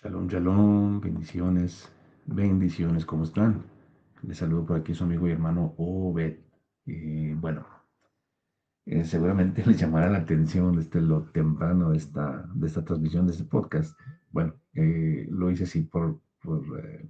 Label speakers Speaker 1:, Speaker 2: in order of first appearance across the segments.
Speaker 1: Shalom, shalom, bendiciones, bendiciones, ¿cómo están? Les saludo por aquí su amigo y hermano Obed. Seguramente les llamará la atención desde lo temprano de esta transmisión, de este podcast. Lo hice así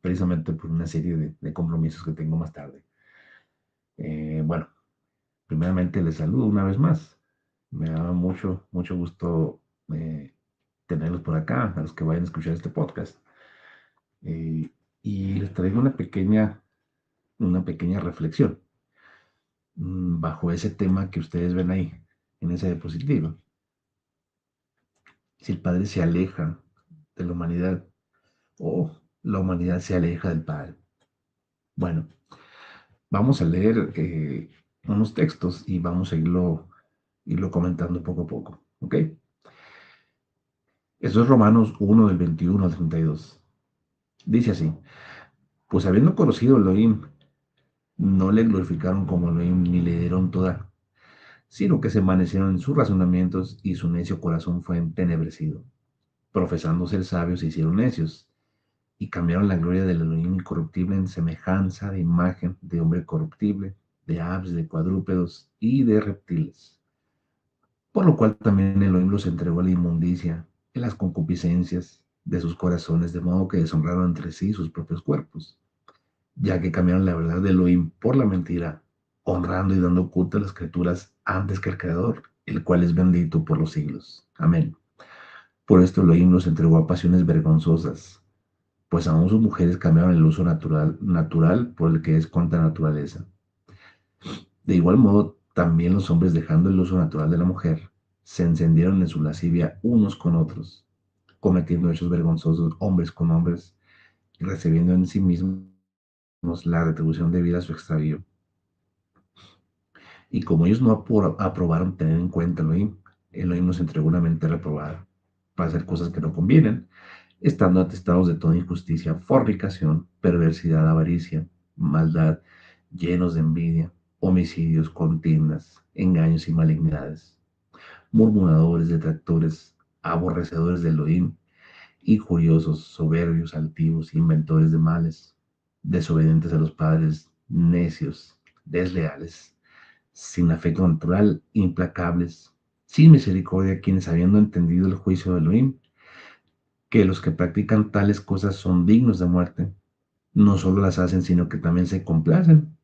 Speaker 1: precisamente por una serie de compromisos que tengo más tarde. Bueno, primeramente les saludo una vez más. Me da mucho, mucho gusto tenerlos por acá, a los que vayan a escuchar este podcast. Eh, y les traigo una pequeña reflexión bajo ese tema que ustedes ven ahí, en esa diapositiva. Si el Padre se aleja de la humanidad o la humanidad se aleja del Padre. Bueno, vamos a leer unos textos y vamos a irlo comentando poco a poco, ¿ok? Eso es Romanos 1 del 21 al 32. Dice así: pues habiendo conocido a Elohim, no le glorificaron como Elohim ni le dieron toda, sino que se envanecieron en sus razonamientos y su necio corazón fue entenebrecido. Profesando ser sabios, se hicieron necios y cambiaron la gloria del Elohim incorruptible en semejanza de imagen de hombre corruptible, de aves, de cuadrúpedos y de reptiles. Por lo cual también Elohim los entregó a la inmundicia, en las concupiscencias de sus corazones, de modo que deshonraron entre sí sus propios cuerpos, ya que cambiaron la verdad de Elohim por la mentira, honrando y dando culto a las criaturas antes que al Creador, el cual es bendito por los siglos. Amén. Por esto Elohim los entregó a pasiones vergonzosas, pues aún sus mujeres cambiaron el uso natural por el que es contra naturaleza. De igual modo, también los hombres, dejando el uso natural de la mujer, se encendieron en su lascivia unos con otros, cometiendo hechos vergonzosos hombres con hombres y recibiendo en sí mismos la retribución debida a su extravío. Y como ellos no aprobaron tener en cuenta Elohim nos entregó una mente reprobada para hacer cosas que no convienen, estando atestados de toda injusticia, fornicación, perversidad, avaricia, maldad, llenos de envidia, homicidios, contiendas, engaños y malignidades, murmuradores, detractores, aborrecedores de Elohim, injuriosos, soberbios, altivos, inventores de males, desobedientes a los padres, necios, desleales, sin afecto natural, implacables, sin misericordia, quienes habiendo entendido el juicio de Elohim, que los que practican tales cosas son dignos de muerte, no solo las hacen, sino que también se complacen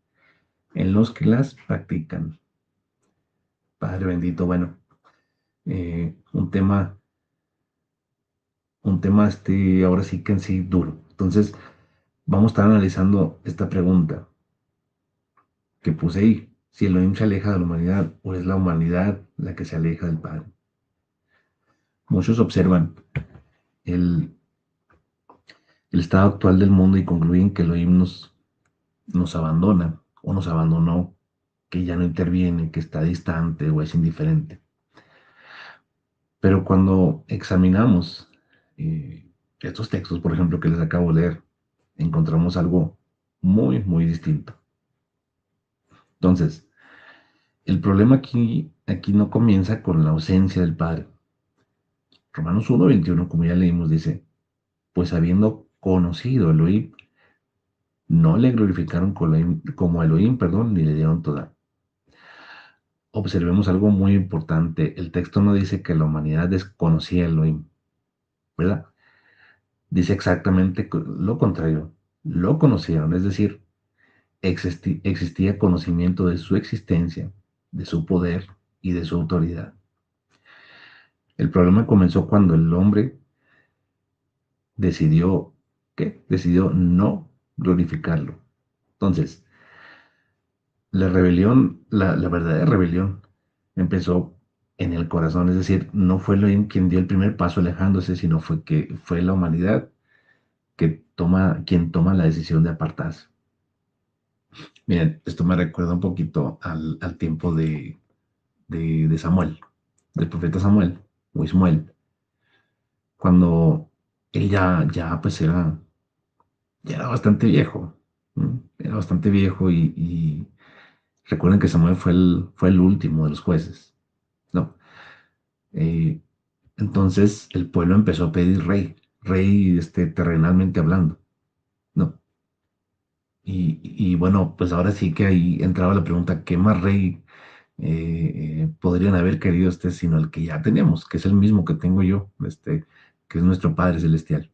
Speaker 1: en los que las practican. Padre bendito, bueno, eh, un tema, ahora sí que en sí duro. Entonces, vamos a estar analizando esta pregunta que puse ahí. Si Elohim se aleja de la humanidad o es la humanidad la que se aleja del Padre. Muchos observan el, el estado actual del mundo y concluyen que Elohim nos abandona o nos abandonó, que ya no interviene, que está distante o es indiferente. Pero cuando examinamos estos textos, por ejemplo, que les acabo de leer, encontramos algo muy, muy distinto. Entonces, el problema aquí no comienza con la ausencia del Padre. Romanos 1:21, como ya leímos, dice: pues habiendo conocido a Elohim, no le glorificaron como Elohim, perdón, ni le dieron toda. Observemos algo muy importante. El texto no dice que la humanidad desconocía a Elohim, ¿verdad? Dice exactamente lo contrario. Lo conocieron, es decir, existía conocimiento de su existencia, de su poder y de su autoridad. El problema comenzó cuando el hombre decidió, ¿qué? Decidió no glorificarlo. Entonces, la verdadera rebelión empezó en el corazón, es decir, no fue Elohim quien dio el primer paso alejándose, sino fue la humanidad quien toma la decisión de apartarse. Miren, esto me recuerda un poquito al tiempo de Samuel, del profeta Samuel, o Ismael, cuando él pues ya era bastante viejo, ¿no? Era bastante viejo y recuerden que Samuel fue el último de los jueces, ¿no? Eh, entonces el pueblo empezó a pedir rey, rey terrenalmente hablando, ¿no? Y bueno, pues ahora sí que ahí entraba la pregunta, ¿qué más rey podrían haber querido sino el que ya tenemos, que es el mismo que tengo yo, que es nuestro Padre Celestial?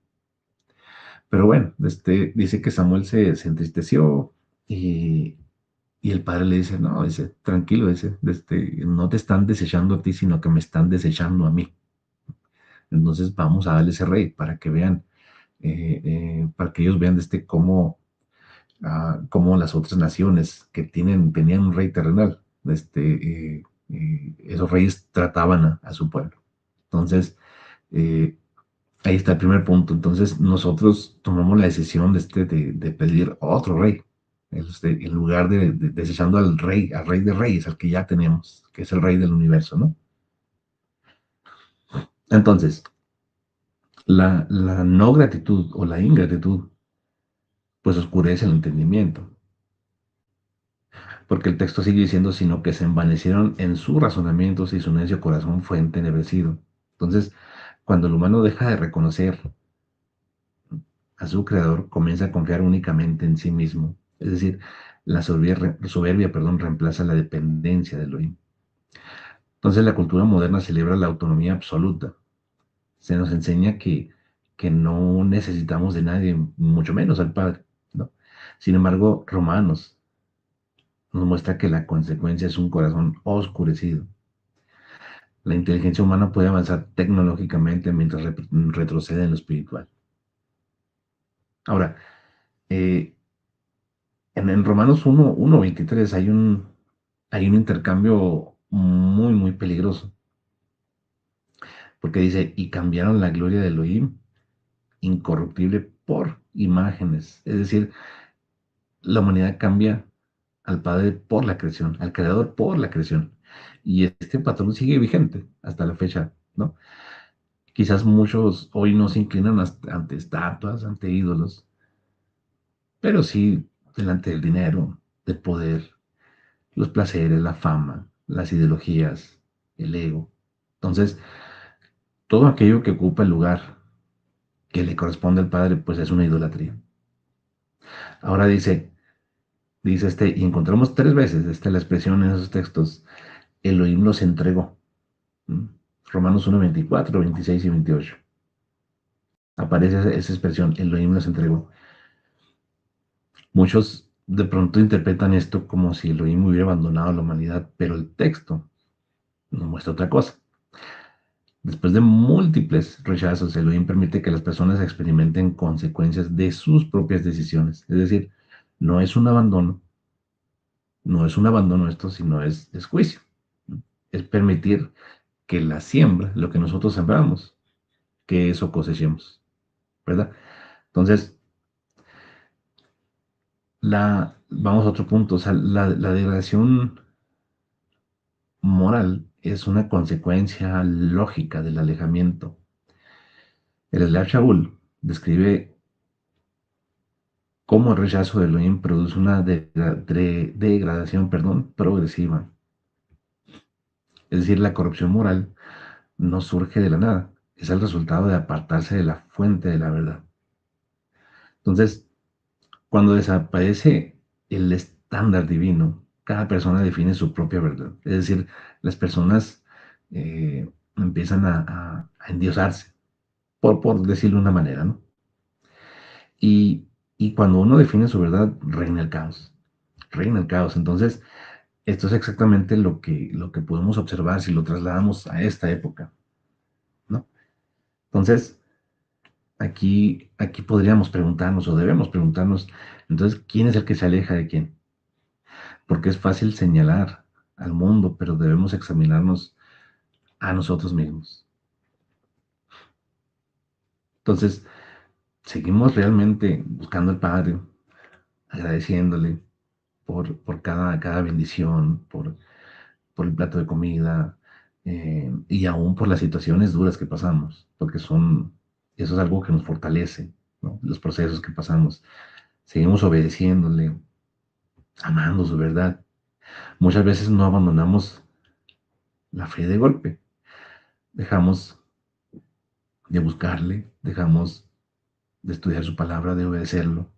Speaker 1: Pero bueno, dice que Samuel se entristeció y, y el padre le dice, no, dice, tranquilo, dice, no te están desechando a ti, sino que me están desechando a mí. Entonces vamos a darle ese rey para que vean, para que ellos vean cómo las otras naciones que tenían un rey terrenal, esos reyes trataban a su pueblo. Entonces, eh, ahí está el primer punto. Entonces, nosotros tomamos la decisión de pedir otro rey, en lugar de desechando al rey de reyes, al que ya tenemos, que es el rey del universo, ¿no? Entonces, la no gratitud o la ingratitud, pues oscurece el entendimiento, porque el texto sigue diciendo, sino que se envanecieron en sus razonamientos y su necio corazón fue entenebrecido. Entonces, cuando el humano deja de reconocer a su creador, comienza a confiar únicamente en sí mismo. Es decir, la soberbia, perdón, reemplaza la dependencia de Elohim. Entonces la cultura moderna celebra la autonomía absoluta. Se nos enseña que no necesitamos de nadie, mucho menos al Padre, ¿no? Sin embargo, Romanos nos muestra que la consecuencia es un corazón oscurecido. La inteligencia humana puede avanzar tecnológicamente mientras retrocede en lo espiritual. Ahora, eh, en Romanos 1:23 hay un intercambio muy, muy peligroso, porque dice, y cambiaron la gloria de Elohim incorruptible por imágenes. Es decir, la humanidad cambia al Padre por la creación, al Creador por la creación. Y este patrón sigue vigente hasta la fecha, ¿no? Quizás muchos hoy no se inclinan ante estatuas, ante ídolos, pero sí delante del dinero, del poder, los placeres, la fama, las ideologías, el ego. Entonces, todo aquello que ocupa el lugar que le corresponde al Padre, pues es una idolatría. Ahora dice y encontramos tres veces la expresión en esos textos, Elohim los entregó. ¿Mm? Romanos 1:24, 26 y 28. Aparece esa expresión, Elohim los entregó. Muchos de pronto interpretan esto como si Elohim hubiera abandonado a la humanidad, pero el texto nos muestra otra cosa. Después de múltiples rechazos, Elohim permite que las personas experimenten consecuencias de sus propias decisiones. Es decir, no es un abandono, no es un abandono esto, sino es juicio. Es permitir que la siembra, lo que nosotros sembramos, que eso cosechemos, ¿verdad? Entonces, vamos a otro punto, o sea, la degradación moral es una consecuencia lógica del alejamiento. El Slav Shaul describe cómo el rechazo de Elohim produce una degradación, perdón, progresiva. Es decir, la corrupción moral no surge de la nada, es el resultado de apartarse de la fuente de la verdad. Entonces, cuando desaparece el estándar divino, cada persona define su propia verdad. Es decir, las personas empiezan a endiosarse, por decirlo de una manera, ¿no? Y, y cuando uno define su verdad, reina el caos. Reina el caos. Entonces, esto es exactamente lo que podemos observar si lo trasladamos a esta época, ¿no? Entonces, aquí podríamos preguntarnos o debemos preguntarnos, entonces, ¿quién es el que se aleja de quién? Porque es fácil señalar al mundo, pero debemos examinarnos a nosotros mismos. Entonces, seguimos realmente buscando al Padre, agradeciéndole por cada bendición, por el plato de comida, y aún por las situaciones duras que pasamos, porque eso es algo que nos fortalece, ¿no? Los procesos que pasamos. Seguimos obedeciéndole, amando su verdad. Muchas veces no abandonamos la fe de golpe. Dejamos de buscarle, dejamos de estudiar su palabra, de obedecerlo,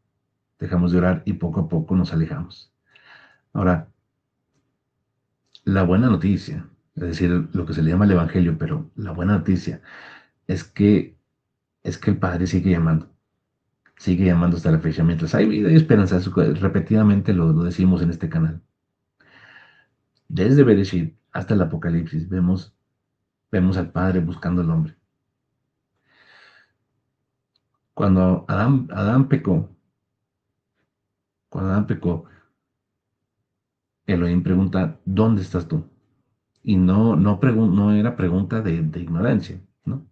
Speaker 1: dejamos de orar y poco a poco nos alejamos. Ahora, la buena noticia, es decir, lo que se le llama el Evangelio, pero la buena noticia es que, es que el Padre sigue llamando hasta la fecha. Mientras hay vida y esperanza, repetidamente lo decimos en este canal. Desde Bereshit hasta el Apocalipsis vemos al Padre buscando al hombre. Cuando Adán pecó, cuando Adán pecó, Elohim pregunta, ¿dónde estás tú? Y no era pregunta de ignorancia, ¿no?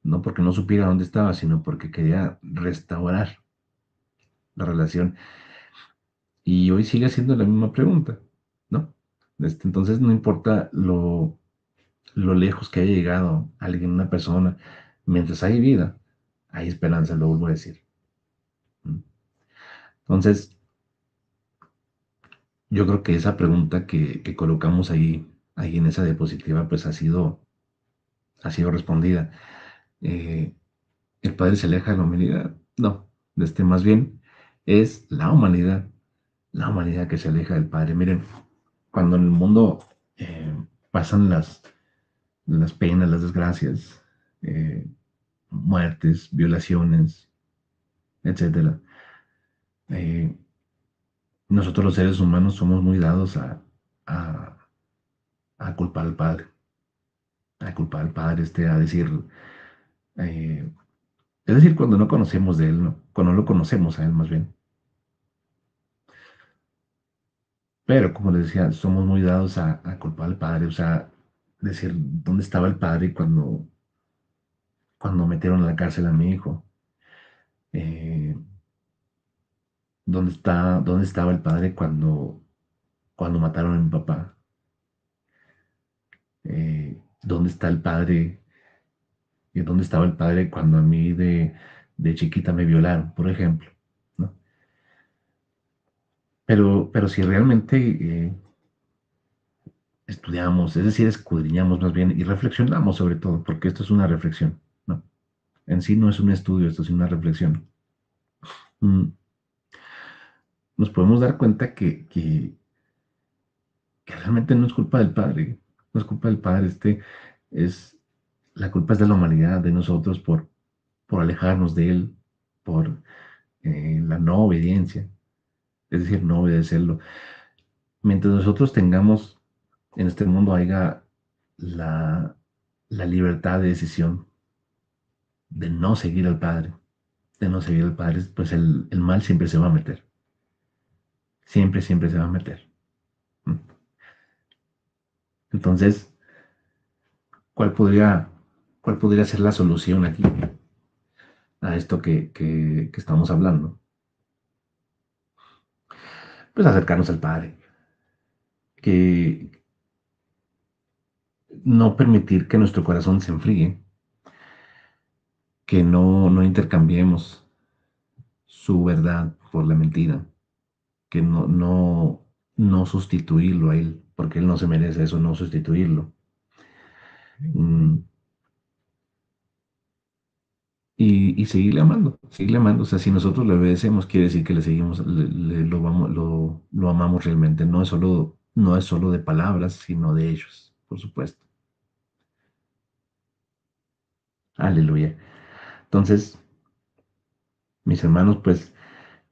Speaker 1: No porque no supiera dónde estaba, sino porque quería restaurar la relación. Y hoy sigue haciendo la misma pregunta, ¿no? Entonces no importa lo lejos que haya llegado alguien, una persona, mientras hay vida, hay esperanza, lo vuelvo a decir. Entonces, yo creo que esa pregunta que colocamos ahí en esa diapositiva, pues ha sido respondida. Eh, ¿El Padre se aleja de la humanidad? No, más bien es la humanidad que se aleja del Padre. Miren, cuando en el mundo pasan las penas, las desgracias, eh, muertes, violaciones, etcétera, eh, nosotros los seres humanos somos muy dados a, a culpar al Padre, a culpar al Padre, eh, es decir, cuando no conocemos de Él, ¿no? Cuando no lo conocemos a Él más bien. Pero como les decía, somos muy dados a culpar al Padre, o sea, decir, ¿dónde estaba el Padre cuando metieron a la cárcel a mi hijo? Eh, ¿dónde estaba el Padre cuando mataron a mi papá? ¿Dónde está el Padre? ¿Y dónde estaba el Padre cuando a mí de chiquita me violaron, por ejemplo? ¿No? Pero si realmente estudiamos, es decir, escudriñamos más bien y reflexionamos sobre todo, porque esto es una reflexión, ¿no? En sí no es un estudio, esto es una reflexión. Mm, Nos podemos dar cuenta que realmente no es culpa del Padre, no es culpa del Padre, es, la culpa es de la humanidad, de nosotros por alejarnos de Él, por la no obediencia, es decir, no obedecerlo. Mientras nosotros tengamos en este mundo haya la, la libertad de decisión de no seguir al Padre, de no seguir al Padre, pues el mal siempre se va a meter, siempre, siempre se va a meter. ¿Mm? Entonces, ¿cuál podría, cuál podría ser la solución aquí a esto que estamos hablando? Pues acercarnos al Padre, que no permitir que nuestro corazón se enfríe, que no intercambiemos su verdad por la mentira, que no sustituirlo a Él, porque Él no se merece eso, no sustituirlo. Mm, y seguirle amando. O sea, si nosotros le obedecemos, quiere decir que le seguimos, lo amamos realmente. No es solo de palabras, sino de ellos, por supuesto. Aleluya. Entonces, mis hermanos, pues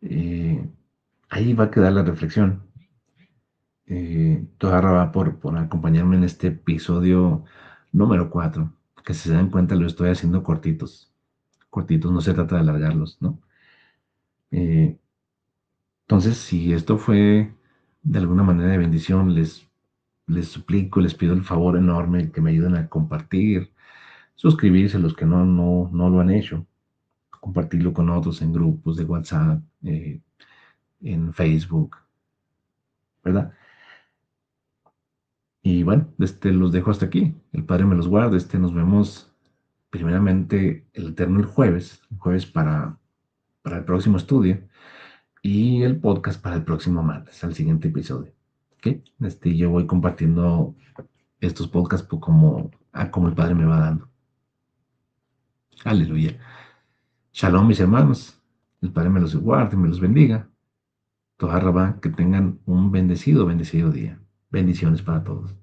Speaker 1: eh, ahí va a quedar la reflexión. Toda Rabá por acompañarme en este episodio número 4. Que si se dan cuenta, lo estoy haciendo cortitos. Cortitos, no se trata de alargarlos, ¿no? Eh, entonces, si esto fue de alguna manera de bendición, les suplico, les pido el favor enorme que me ayuden a compartir, suscribirse los que no lo han hecho, compartirlo con otros en grupos de WhatsApp, en Facebook, ¿verdad? Y bueno, los dejo hasta aquí. El Padre me los guarde. Nos vemos primeramente el Eterno el jueves para el próximo estudio y el podcast para el próximo martes, al siguiente episodio. ¿Ok? Yo voy compartiendo estos podcasts como el Padre me va dando. Aleluya. Shalom, mis hermanos. El Padre me los guarde, me los bendiga. Toda Rabá, que tengan un bendecido día. Bendiciones para todos.